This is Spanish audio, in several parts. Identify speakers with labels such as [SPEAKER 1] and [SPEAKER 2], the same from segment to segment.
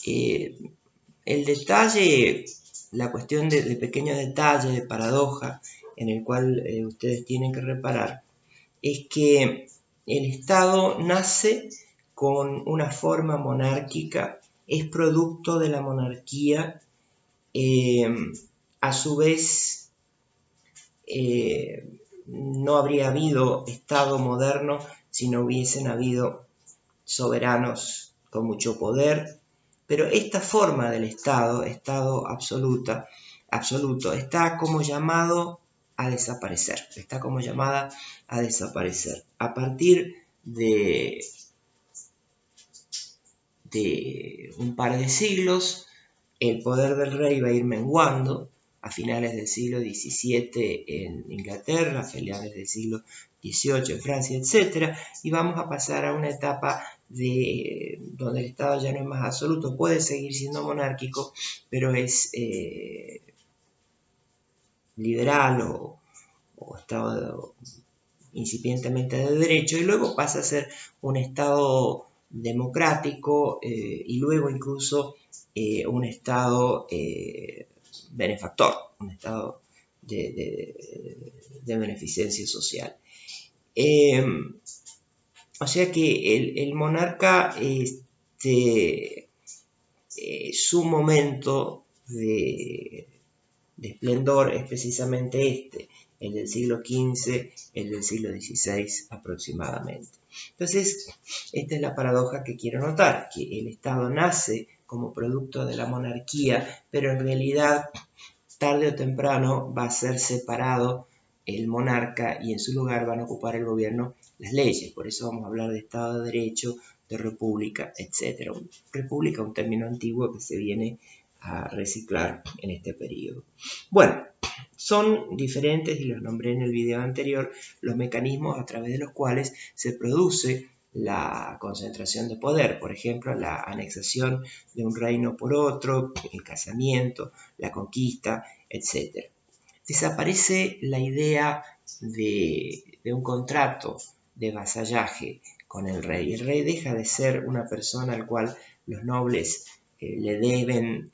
[SPEAKER 1] El detalle, la cuestión de pequeños detalles, de paradoja, en el cual ustedes tienen que reparar, es que el Estado nace con una forma monárquica, es producto de la monarquía, a su vez no habría habido Estado moderno si no hubiesen habido soberanos con mucho poder, pero esta forma del Estado absoluto, está como llamado a desaparecer, A partir de un par de siglos, el poder del rey va a ir menguando. A finales del siglo XVII en Inglaterra, a finales del siglo XVIII en Francia, etc. Y vamos a pasar a una etapa donde el Estado ya no es más absoluto, puede seguir siendo monárquico, pero es liberal o Estado incipientemente de derecho, y luego pasa a ser un Estado democrático y luego incluso un Estado benefactor, un Estado de beneficencia social. O sea que el monarca, su momento de esplendor es precisamente el del siglo XV, el del siglo XVI aproximadamente. Entonces, esta es la paradoja que quiero notar, que el Estado nace como producto de la monarquía, pero en realidad, tarde o temprano, va a ser separado el monarca y en su lugar van a ocupar el gobierno las leyes. Por eso vamos a hablar de Estado de Derecho, de República, etc. República, un término antiguo que se viene a reciclar en este periodo. Bueno, son diferentes, y los nombré en el video anterior, los mecanismos a través de los cuales se produce la concentración de poder. Por ejemplo, la anexación de un reino por otro, el casamiento, la conquista, etc. Desaparece la idea de un contrato de vasallaje con el rey. El rey deja de ser una persona al cual los nobles le deben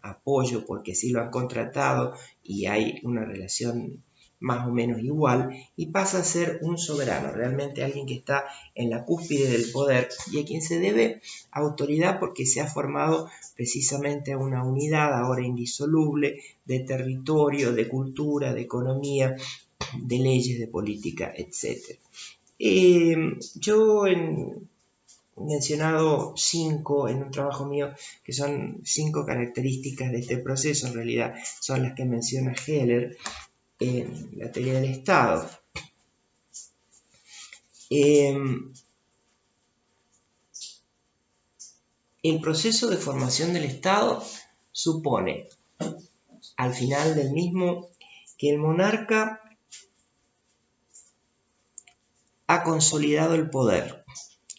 [SPEAKER 1] apoyo porque sí lo han contratado y hay una relación más o menos igual, y pasa a ser un soberano, realmente alguien que está en la cúspide del poder y a quien se debe autoridad porque se ha formado precisamente una unidad ahora indisoluble de territorio, de cultura, de economía, de leyes, de política, etc. Yo he mencionado 5 en un trabajo mío, que son 5 características de este proceso. En realidad son las que menciona Heller en la teoría del Estado. El proceso de formación del Estado supone, al final del mismo, que el monarca ha consolidado el poder.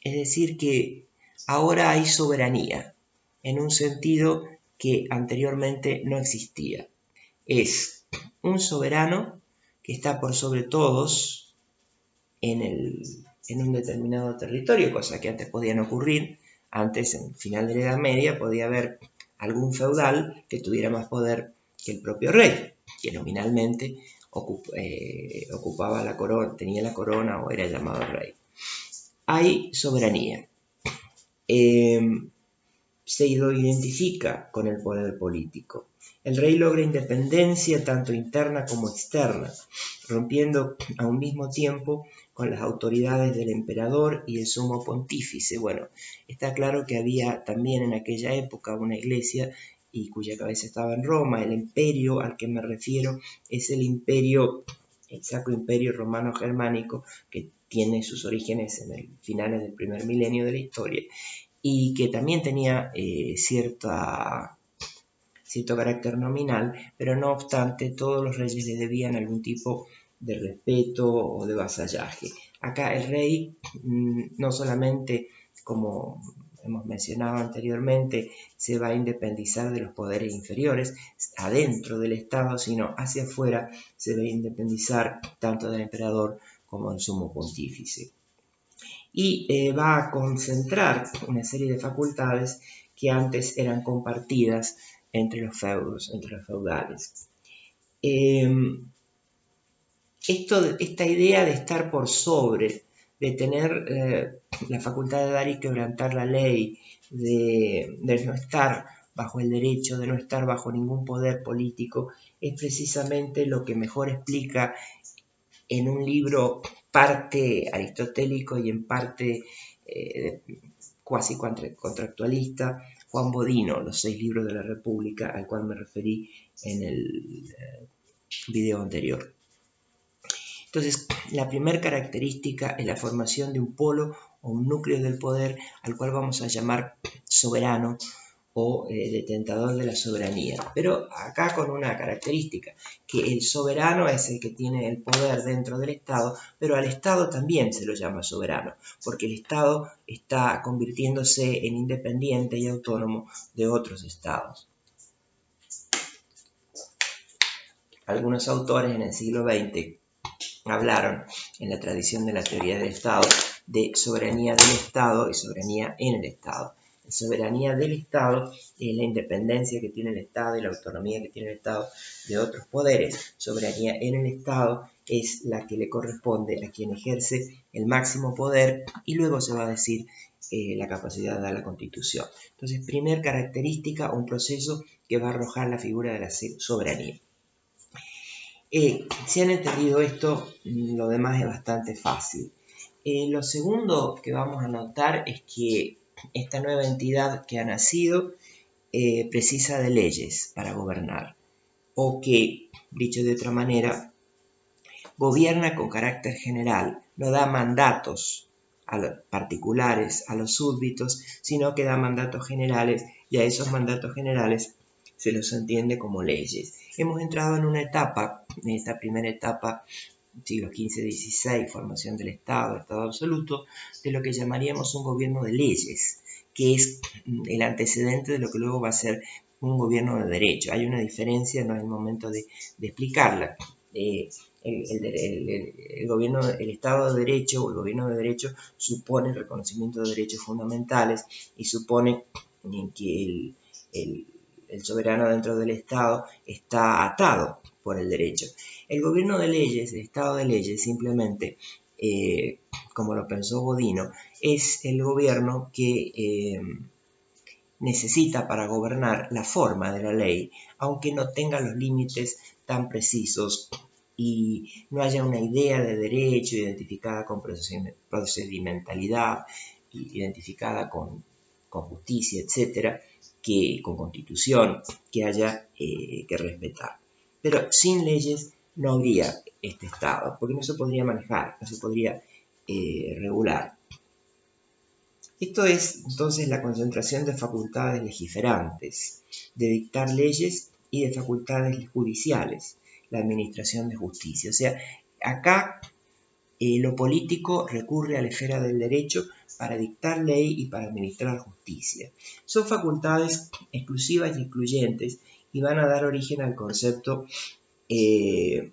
[SPEAKER 1] Es decir, que ahora hay soberanía, en un sentido que anteriormente no existía. Es un soberano que está por sobre todos en un determinado territorio, cosa que antes podía no ocurrir. Antes, en el final de la Edad Media, podía haber algún feudal que tuviera más poder que el propio rey, que nominalmente ocupaba la corona, tenía la corona o era llamado rey. Hay soberanía. Se identifica con el poder político. El rey logra independencia tanto interna como externa, rompiendo a un mismo tiempo con las autoridades del emperador y el sumo pontífice. Bueno, está claro que había también en aquella época una iglesia y cuya cabeza estaba en Roma. El imperio al que me refiero es el Sacro Imperio Romano Germánico, que tiene sus orígenes en el finales del primer milenio de la historia, y que también tenía cierto carácter nominal, pero no obstante todos los reyes le debían algún tipo de respeto o de vasallaje. Acá el rey no solamente, como hemos mencionado anteriormente, se va a independizar de los poderes inferiores adentro del Estado, sino hacia afuera se va a independizar tanto del emperador como del sumo pontífice. y va a concentrar una serie de facultades que antes eran compartidas entre los feudos, entre los feudales. Esta idea de estar por sobre, de tener la facultad de dar y quebrantar la ley, de no estar bajo el derecho, de no estar bajo ningún poder político, es precisamente lo que mejor explica en un libro parte aristotélico y en parte cuasi contractualista, Juan Bodino, Los 6 libros de la República, al cual me referí en el video anterior. Entonces, la primera característica es la formación de un polo o un núcleo del poder al cual vamos a llamar soberano o detentador de la soberanía. Pero acá con una característica, que el soberano es el que tiene el poder dentro del Estado, pero al Estado también se lo llama soberano, porque el Estado está convirtiéndose en independiente y autónomo de otros estados. Algunos autores en el siglo XX hablaron, en la tradición de la teoría del Estado, de soberanía del Estado y soberanía en el Estado. La soberanía del Estado es la independencia que tiene el Estado y la autonomía que tiene el Estado de otros poderes. Soberanía en el Estado es la que le corresponde a quien ejerce el máximo poder, y luego se va a decir la capacidad de dar la Constitución. Entonces, primer característica, un proceso que va a arrojar la figura de la soberanía. Si han entendido esto, lo demás es bastante fácil. Lo segundo que vamos a notar es que esta nueva entidad que ha nacido precisa de leyes para gobernar, o que, dicho de otra manera, gobierna con carácter general, no da mandatos a los particulares, a los súbditos, sino que da mandatos generales, y a esos mandatos generales se los entiende como leyes. Hemos entrado en una etapa, en esta primera etapa, siglo XV-XVI, formación del Estado, Estado absoluto, de lo que llamaríamos un gobierno de leyes, que es el antecedente de lo que luego va a ser un gobierno de derecho. Hay una diferencia, no es el momento de explicarla. El gobierno, el Estado de Derecho o el gobierno de derecho supone el reconocimiento de derechos fundamentales y supone que el soberano dentro del Estado está atado por el derecho. El gobierno de leyes, el Estado de leyes, simplemente, como lo pensó Bodino, es el gobierno que necesita para gobernar la forma de la ley, aunque no tenga los límites tan precisos y no haya una idea de derecho identificada con procedimentalidad, identificada con justicia, etcétera, con constitución, que haya que respetar. Pero sin leyes no habría este Estado, porque no se podría manejar, no se podría regular. Esto es entonces la concentración de facultades legislantes, de dictar leyes y de facultades judiciales, la administración de justicia. O sea, acá lo político recurre a la esfera del derecho para dictar ley y para administrar justicia. Son facultades exclusivas y excluyentes y van a dar origen al concepto de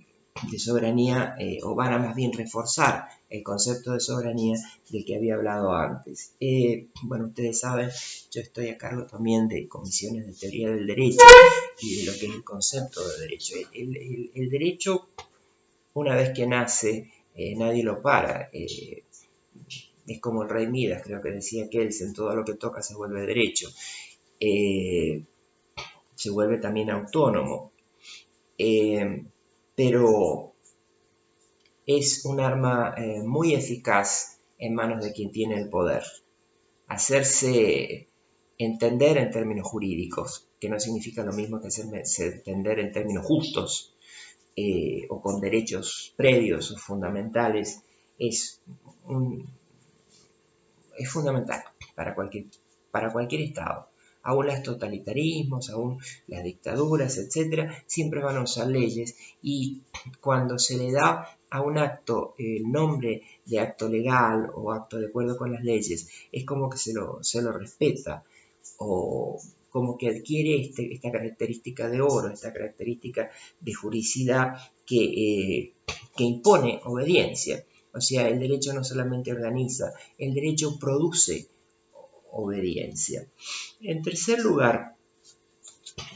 [SPEAKER 1] soberanía, o van a más bien reforzar el concepto de soberanía del que había hablado antes. Bueno, ustedes saben, yo estoy a cargo también de comisiones de teoría del derecho y de lo que es el concepto de derecho. El derecho, una vez que nace, nadie lo para. Es como el rey Midas, creo que decía Kelsen, todo lo que toca se vuelve derecho. Se vuelve también autónomo. Pero es un arma muy eficaz en manos de quien tiene el poder. Hacerse entender en términos jurídicos, que no significa lo mismo que hacerse entender en términos justos o con derechos previos o fundamentales, es fundamental para cualquier Estado. Aún los totalitarismos, aún las dictaduras, etc., siempre van a usar leyes, y cuando se le da a un acto el nombre de acto legal o acto de acuerdo con las leyes, es como que se lo respeta, o como que adquiere esta característica de oro, esta característica de juricidad que impone obediencia. O sea, el derecho no solamente organiza, el derecho produce obediencia. En tercer lugar,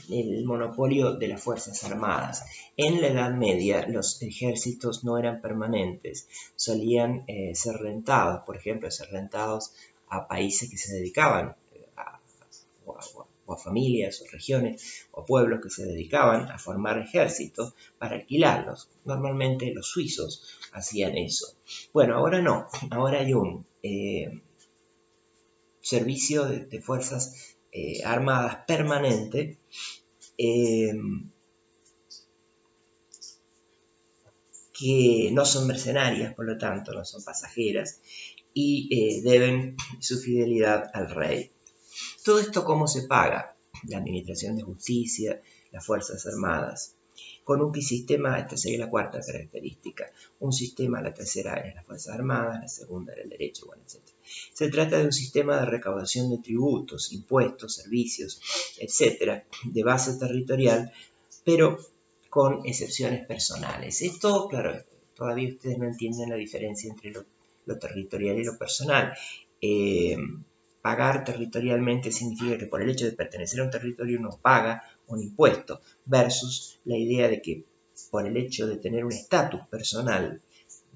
[SPEAKER 1] el monopolio de las Fuerzas Armadas. En la Edad Media los ejércitos no eran permanentes, solían ser rentados, por ejemplo, ser rentados a países que se dedicaban o a familias o regiones o pueblos que se dedicaban a formar ejércitos para alquilarlos. Normalmente los suizos hacían eso. Bueno, ahora no, ahora hay un servicio de fuerzas armadas permanente que no son mercenarias, por lo tanto, no son pasajeras, y deben su fidelidad al rey. Todo esto, ¿cómo se paga? La administración de justicia, las Fuerzas Armadas. Con un sistema, esta sería la cuarta característica, un sistema, la tercera era las Fuerzas Armadas, la segunda era el derecho, bueno, etc. Se trata de un sistema de recaudación de tributos, impuestos, servicios, etc., de base territorial, pero con excepciones personales. Esto, claro, todavía ustedes no entienden la diferencia entre lo territorial y lo personal. Pagar territorialmente significa que por el hecho de pertenecer a un territorio uno paga un impuesto, versus la idea de que por el hecho de tener un estatus personal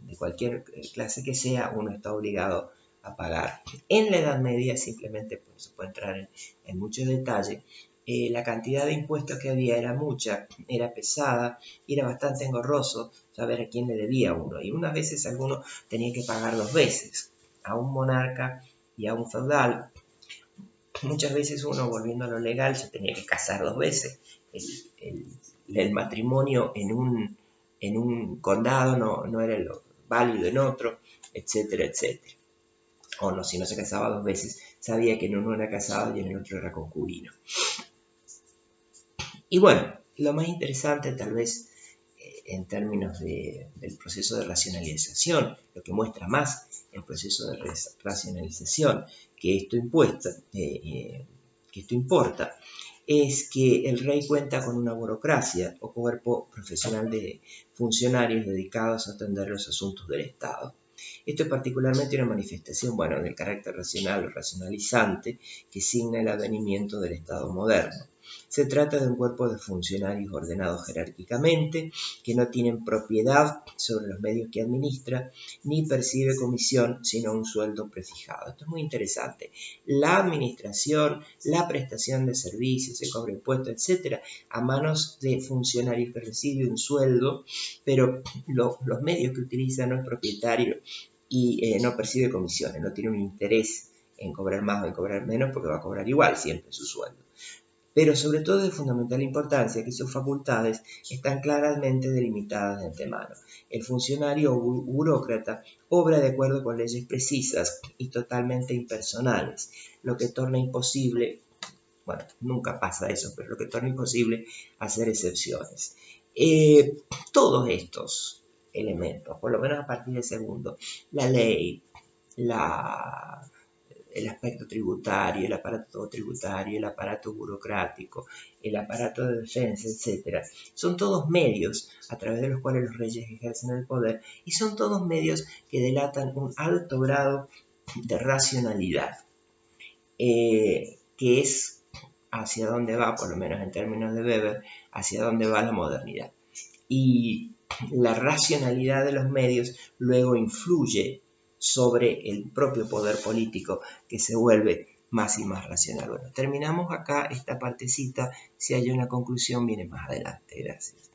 [SPEAKER 1] de cualquier clase que sea, uno está obligado a pagar. En la Edad Media, simplemente, pues, se puede entrar en mucho detalle, la cantidad de impuestos que había era mucha, era pesada, y era bastante engorroso saber a quién le debía uno. Y unas veces alguno tenía que pagar dos veces, a un monarca y a un feudal. Muchas veces uno, volviendo a lo legal, se tenía que casar dos veces. El matrimonio en un condado no era lo válido en otro, etcétera, etcétera. O no, si no se casaba dos veces, sabía que en uno era casado y en el otro era concubino. Y bueno, lo más interesante tal vez en términos del proceso de racionalización, lo que muestra más el proceso de racionalización que esto importa, es que el rey cuenta con una burocracia o cuerpo profesional de funcionarios dedicados a atender los asuntos del Estado. Esto es particularmente una manifestación, del carácter racional o racionalizante que signa el advenimiento del Estado moderno. Se trata de un cuerpo de funcionarios ordenados jerárquicamente, que no tienen propiedad sobre los medios que administra, ni percibe comisión, sino un sueldo prefijado. Esto es muy interesante. La administración, la prestación de servicios, el cobro de impuestos, etc., a manos de funcionarios que reciben un sueldo, pero los medios que utiliza no es propietario y no percibe comisiones, no tiene un interés en cobrar más o en cobrar menos, porque va a cobrar igual siempre su sueldo. Pero sobre todo es de fundamental importancia que sus facultades están claramente delimitadas de antemano. El funcionario o burócrata obra de acuerdo con leyes precisas y totalmente impersonales, lo que torna imposible, nunca pasa eso, pero lo que torna imposible hacer excepciones. Todos estos elementos, por lo menos a partir del segundo, la ley, el aspecto tributario, el aparato tributario, el aparato burocrático, el aparato de defensa, etc. Son todos medios a través de los cuales los reyes ejercen el poder y son todos medios que delatan un alto grado de racionalidad, que es hacia dónde va, por lo menos en términos de Weber, hacia dónde va la modernidad. Y la racionalidad de los medios luego influye sobre el propio poder político, que se vuelve más y más racional. Bueno, terminamos acá esta partecita. Si hay una conclusión, viene más adelante. Gracias.